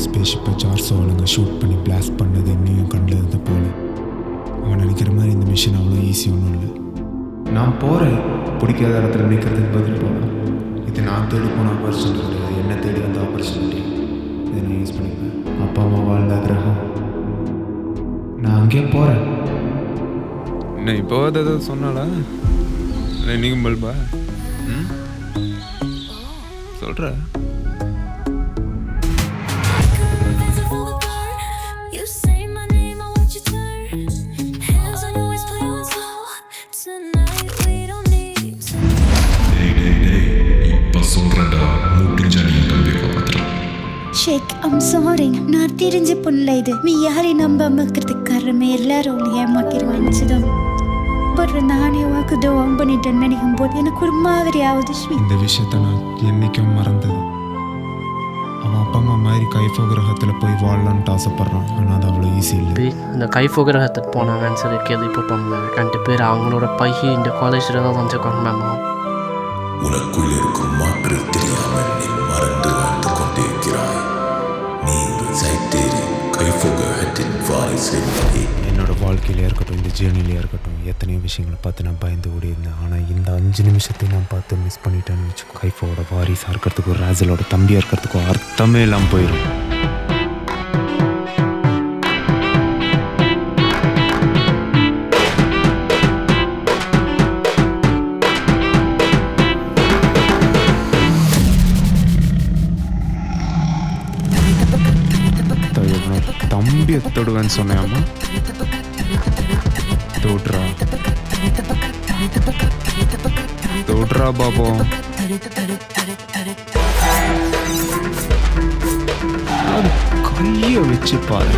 Space ஷிப்பை ஜார்ஸோ அவனுங்க shoot பண்ணி blast பண்ணது என்னையும் கண்ணில் இருந்த போல. அவன் நினைக்கிற மாதிரி இந்த மிஷின் அவ்வளோ ஈஸி ஒன்றும் இல்லை. நான் போகிறேன், பிடிக்காத இடத்துல நிற்கிறதுக்கு பதில் போனேன். இது நான் தேடி போன ஆப்பர்ச்சுனிட்டி கிடையாது, என்ன தேடி வந்த ஆப்பர்ச்சுனிட்டி. இதை நான் யூஸ் பண்ணிப்பேன். அப்பா அம்மா வாழ்ந்த கிரகம். நான் அங்கேயே போகிறேன். என்ன இப்போ ஏதாவது சொன்னாலா இல்லை நீங்கள் பல்பா? சொல்கிற ஷேக், ஐம் சாரி. நான் தெரிஞ்ச பொண்ணுல இது. நீ யாரையும் நம்பாம இருக்கிறதுக்கு காரணமே எல்லாரும் ஏமாக்கிடுவான்னுச்சுதான். ஒரு நானே வாக்கு துவம் பண்ணிட்டேன்னு நினைக்கும் போது எனக்கு ஒரு மாதிரி ஆகுது. இந்த விஷயத்த நான் என்னைக்கும் மறந்தது. அவன் அப்பா அம்மா மாதிரி கைஃபோ கிரகத்தில் போய் வாழலான்ட்டு ஆசைப்பட்றான். ஆனால் அது அவ்வளோ ஈஸி இல்லை. இந்த கைஃபோ கிரகத்துக்கு போனாங்கன்னு சொல்லி கேள்விப்பட்டோம்ல. 2 பேர் அவங்களோட பையி இந்த காலேஜில் தான் வந்துருக்காங்க. மேமா உனக்குள் இருக்கும் மாற்று தெரியாமல் நீ மறந்து வாழ்ந்து கொண்டே இருக்கிறாய். நீ ஒரு சைட்டேரியன் கைஃபோ கிரகத்தின் வாரிசு. என்னோட வாழ்க்கையிலே இருக்கட்டும், இந்த ஜேர்னிலே இருக்கட்டும், எத்தனையோ விஷயங்களை பார்த்து நான் பயந்து ஓடி இருந்தேன். ஆனால் இந்த 5 நிமிஷத்தையும் நான் பார்த்து மிஸ் பண்ணிட்டேன்னு வச்சுக்கோ. கைஃபோட வாரிசாக இருக்கிறதுக்கும் ராஜலோட தம்பியாக இருக்கிறதுக்கும் அர்த்தமே இல்லாமல் போயிடும். தம்பியை தொடுவேன்னு சொன்னேம்மா. தொடுறா பாப்போம். கையை வச்சு பாரு.